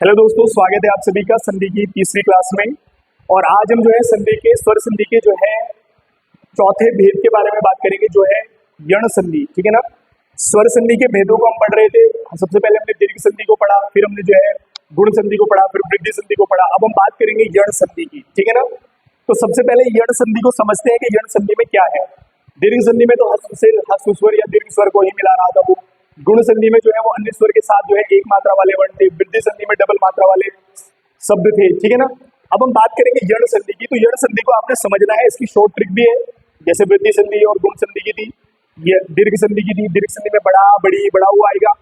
Hello दोस्तों, स्वागत है आप सभी का संधि की तीसरी क्लास में। और आज हम जो है संधि के स्वर संधि के जो है चौथे भेद के बारे में बात करेंगे, जो है यण संधि। ठीक है ना। स्वर संधि के भेदों को हम पढ़ रहे थे। सबसे पहले हमने दीर्घ संधि को पढ़ा, फिर हमने जो है गुण संधि को पढ़ा, फिर वृद्धि संधि को पढ़ा। अब हम बात करेंगे यण संधि की। ठीक है ना। तो सबसे पहले यण संधि को समझते हैं कि यण संधि में क्या है। दीर्घ संधि में तो हस्व से हस्व स्वर या दीर्घ स्वर को ही मिला रहा था वो। गुण संधि में जो है वो अन्य स्वर के साथ जो है एक मात्रा वाले वर्ण थे। वृद्धि संधि में डबल मात्रा वाले शब्द थे। ठीक है ना। अब हम बात करेंगे यण संधि की। तो यण संधि को आपने समझना है, इसकी शॉर्ट ट्रिक भी है। जैसे वृद्धि संधि और गुण संधि की थी, ये दीर्घ संधि की थी। दीर्घ संधि में बड़ा, बड़ी, बड़ा हुआ आएगा।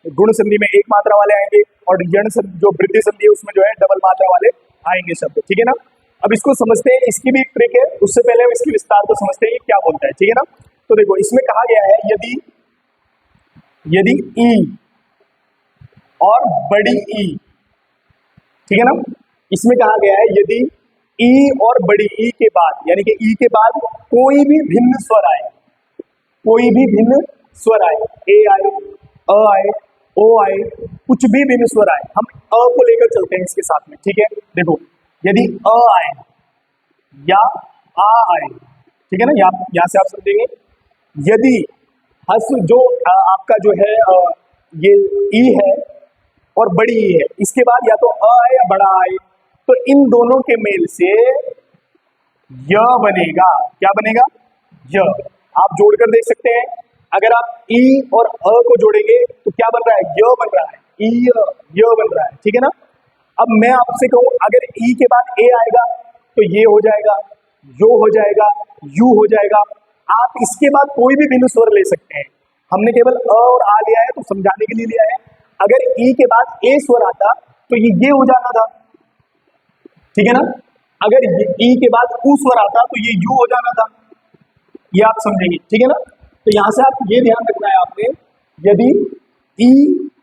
गुण संधि में एक मात्रा वाले आएंगे, और यण संधि जो वृद्धि संधि है उसमें जो है डबल मात्रा वाले आएंगे शब्द। ठीक है ना। अब इसको समझते हैं, इसकी भी एक ट्रिक है। उससे पहले हम इसकी विस्तार को समझते हैं ये क्या बोलता है। ठीक है ना। तो देखो, इसमें कहा गया है यदि ई और बड़ी ई, ठीक है ना, इसमें कहा गया है यदि ई और बड़ी ई के बाद, यानी कि ई के बाद कोई भी भिन्न स्वर आए, कोई भी भिन्न स्वर आए, ए आए, अ आए, ओ आए, कुछ भी भिन्न स्वर आए, हम अ को लेकर चलते हैं इसके साथ में। ठीक है। देखो, यदि अ आए या आ आए, ठीक है ना, यहां से आप समझेंगे। यदि हस जो आपका जो है ये ई है और बड़ी ई है, इसके बाद या तो अ आए या बड़ा आए, तो इन दोनों के मेल से य बनेगा। क्या बनेगा? य। आप जोड़कर देख सकते हैं। अगर आप ई और अ को जोड़ेंगे तो क्या बन रहा है? य बन रहा है। ई य बन रहा है। ठीक है ना। अब मैं आपसे कहूं, अगर ई के बाद ए आएगा तो ये हो जाएगा, यो हो जाएगा, यू हो जाएगा। आप इसके बाद कोई भी भिन्न स्वर ले सकते हैं। हमने केवल अ और आ लिया है तो समझाने के लिए लिया है। अगर ई के बाद ए स्वर आता तो ये हो जाना था। ठीक है ना। अगर ई के बाद उ स्वर आता तो ये यू हो जाना था। ये आप समझेंगे। ठीक है ना। तो यहां से आप ये ध्यान रखना है आपने, यदि ई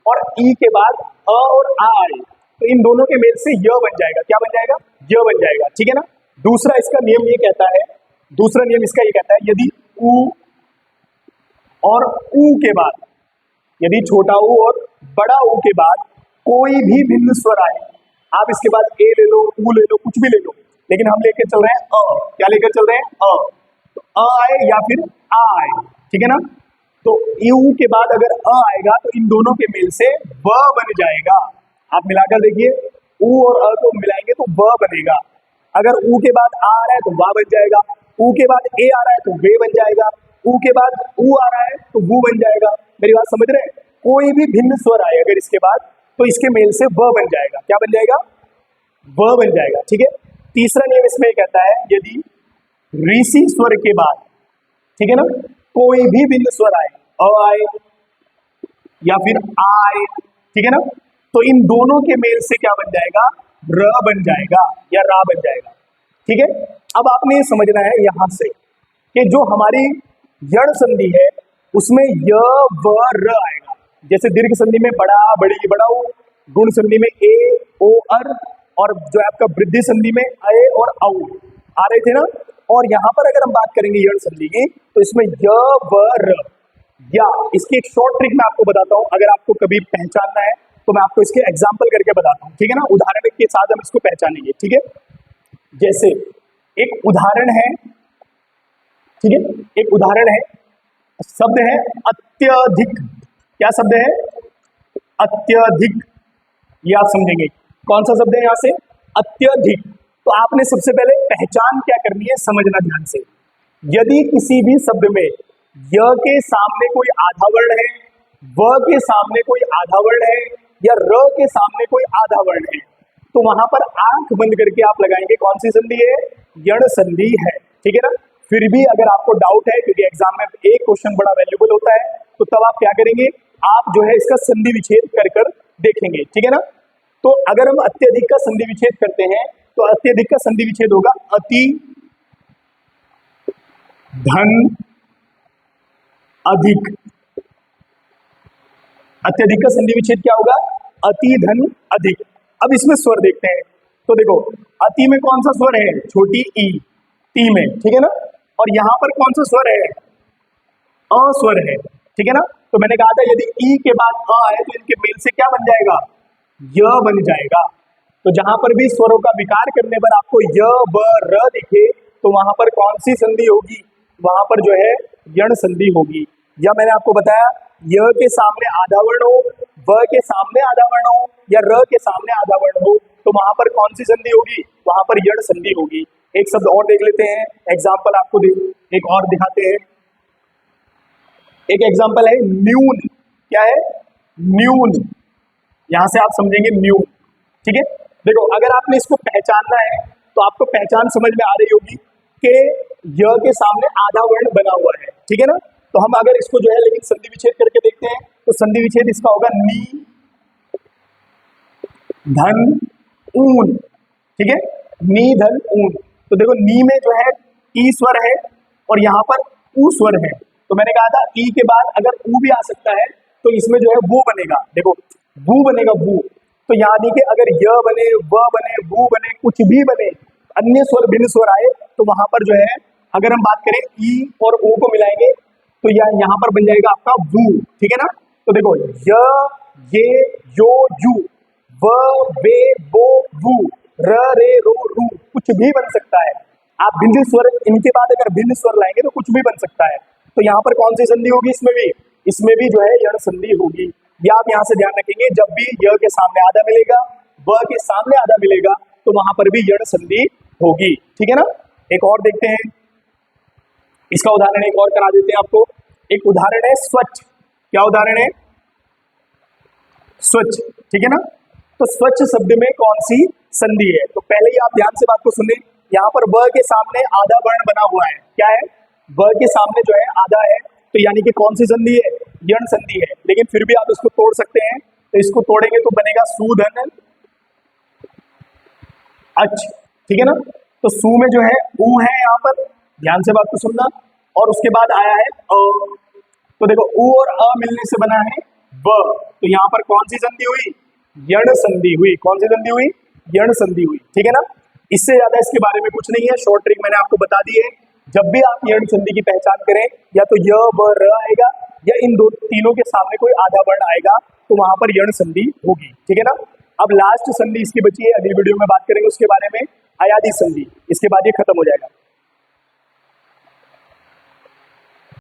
और ई के बाद अ और आ आए तो इन दोनों के मेल से य बन जाएगा। क्या बन जाएगा? य बन जाएगा। ठीक है ना। दूसरा इसका नियम ये कहता है, दूसरा नियम इसका ये कहता है, यदि उ और ऊ के बाद, यदि छोटा ऊ और बड़ा ऊ के बाद कोई भी भिन्न स्वर आए, आप इसके बाद ए ले लो, ऊ ले लो, कुछ भी ले लो, लेकिन हम लेकर चल रहे हैं अ। क्या लेकर चल रहे हैं? अ। तो अ आए या फिर आ आए। ठीक है ना। तो यू के बाद अगर अ आएगा तो इन दोनों के मेल से व बन जाएगा। आप मिलाकर देखिए, ऊ और अ को मिलाएंगे तो व बनेगा। अगर ऊ के बाद आ रहा है तो वा बन जाएगा। ऊ के बाद ए आ रहा है तो वे बन जाएगा। ऊ के बाद ऊ आ रहा है तो वू बन जाएगा। मेरी बात समझ रहे हैं? कोई भी भिन्न स्वर आए अगर इसके बाद तो इसके मेल से व बन जाएगा। क्या बन जाएगा? व बन जाएगा। ठीक है। तीसरा नियम इसमें कहता है, यदि ऋषि स्वर के बाद, ठीक है ना, कोई भी भिन्न स्वर आए, अ आए या फिर आ आए, ठीक है ना, तो इन दोनों के मेल से क्या बन जाएगा? र बन जाएगा या रा बन जाएगा। ठीक है। अब आपने ये समझना है यहां से कि जो हमारी यण संधि है उसमें य व र आएगा। जैसे दीर्घ संधि में बड़ा, बड़ी, बड़ा ऊ, गुण संधि में ए ओ अर, और जो है आपका वृद्धि संधि में अ और औ आ रहे थे ना। और यहां पर अगर हम बात करेंगे यण संधि की तो इसमें य व र, या इसकी एक शॉर्ट ट्रिक मैं आपको बताता हूं। अगर आपको कभी पहचानना है तो मैं आपको इसके एग्जाम्पल करके बताता हूं। ठीक है ना। उदाहरण के साथ हम इसको पहचानेंगे। ठीक है। जैसे एक उदाहरण है, ठीक है, एक उदाहरण है, शब्द है अत्यधिक। क्या शब्द है? अत्यधिक। ये आप समझेंगे कौन सा शब्द है यहां से? अत्यधिक। तो आपने सबसे पहले पहचान क्या करनी है, समझना ध्यान से। यदि किसी भी शब्द में य के सामने कोई आधा वर्ण है, व के सामने कोई आधा वर्ण है, या र के सामने कोई आधा वर्ण है, तो वहां पर आंख बंद करके आप लगाएंगे कौन सी संधि है? यण संधि है। ठीक है ना। फिर भी अगर आपको डाउट है, क्योंकि एग्जाम में एक क्वेश्चन बड़ा वैल्यूबल होता है, तो तब आप क्या करेंगे? आप जो है इसका संधि विच्छेद कर कर देखेंगे। ठीक है ना। तो अगर हम अत्यधिक का संधि विच्छेद करते हैं तो अत्यधिक का संधि विच्छेद होगा अति धन अधिक। अत्यधिक का संधि विच्छेद क्या होगा? अति धन अधिक। अब इसमें स्वर देखते हैं। तो देखो, अति में कौन सा स्वर है? छोटी ई, ती में। ठीक है ना। और यहां पर कौन सा स्वर है? अ स्वर है। ठीक है ना। तो मैंने कहा था यदि ई के बाद अ आए तो इनके मेल से क्या बन जाएगा? य बन जाएगा। तो जहां पर भी स्वरों का विकार करने पर आपको य ब र दिखे तो वहां पर कौन सी संधि होगी, वहां पर जो है यण संधि होगी। या मैंने आपको बताया य के सामने आधा वर्ण हो, व के सामने आधा वर्ण हो या र के सामने आधा वर्ण हो तो वहां पर कौन सी संधि होगी, वहां पर यण संधि होगी। एक शब्द और देख लेते हैं, एग्जाम्पल आपको एक और दिखाते हैं। एक एग्जाम्पल है न्यून। क्या है? न्यून। यहां से आप समझेंगे न्यून। ठीक है, देखो अगर आपने इसको पहचानना है तो आपको पहचान समझ में आ रही होगी कि य के सामने आधा वर्ण बना हुआ है। ठीक है ना, तो हम अगर इसको जो है लेकिन संधि विच्छेद करके देखते हैं तो संधि विच्छेद इसका होगा नी धन ऊन। ठीक है, नी धन ऊन। तो देखो नी में जो है ई स्वर है और यहाँ पर ऊ स्वर है। तो मैंने कहा था ई के बाद अगर ऊ भी आ सकता है तो इसमें जो है वो बनेगा, देखो वू बनेगा वू। तो यानी कि अगर य बने, व बने, वू बने, कुछ भी बने, अन्य स्वर भिन्न स्वर आए तो वहां पर जो है अगर हम बात करें ई और ओ को मिलाएंगे तो यहाँ पर बन जाएगा आपका वू। ठीक है ना, तो देखो य ये यो यू व वे वो वू र रे रो रू कुछ भी बन सकता है। आप भिन्न स्वर इनके बाद अगर भिन्न स्वर लाएंगे तो कुछ भी बन सकता है। तो यहाँ पर कौन सी संधि होगी, इसमें भी जो है यण संधि होगी। या आप यहाँ से ध्यान रखेंगे जब भी य के सामने आधा मिलेगा, व के सामने आधा मिलेगा तो वहां पर भी यण संधि होगी। ठीक है ना, एक और देखते हैं, इसका उदाहरण एक और करा देते हैं आपको। एक उदाहरण है स्वच्छ। क्या उदाहरण है? स्वच्छ। ठीक है ना, तो स्वच्छ शब्द में कौन सी संधि है? तो पहले ही आप ध्यान से बात को सुने, यहाँ पर व के सामने आधा वर्ण बना हुआ है। क्या है? व के सामने जो है आधा है, तो यानी कि कौन सी संधि है? यण संधि है। लेकिन फिर भी आप इसको तोड़ सकते हैं, तो इसको तोड़ेंगे तो बनेगा सूधन अच्छ। ठीक है ना, तो सू में जो है ऊ है, यहाँ पर ध्यान से बात को सुनना, और उसके बाद आया है अ। तो देखो ऊ और अ मिलने से बना है व, तो यहाँ पर कौन सी संधि हुई? यण संधि हुई। कौन सी संधि हुई? यण संधि हुई। ठीक है ना, इससे ज्यादा इसके बारे में कुछ नहीं है, शॉर्ट ट्रिक मैंने आपको बता दी है। जब भी आप यण संधि की पहचान करें, या तो य व र आएगा या इन दो तीनों के सामने कोई आधा वर्ण आएगा तो वहां पर यण संधि होगी। ठीक है ना, अब लास्ट संधि इसकी बची है, अगली वीडियो में बात करेंगे उसके बारे में, अयादी संधि। इसके बाद ये खत्म हो जाएगा।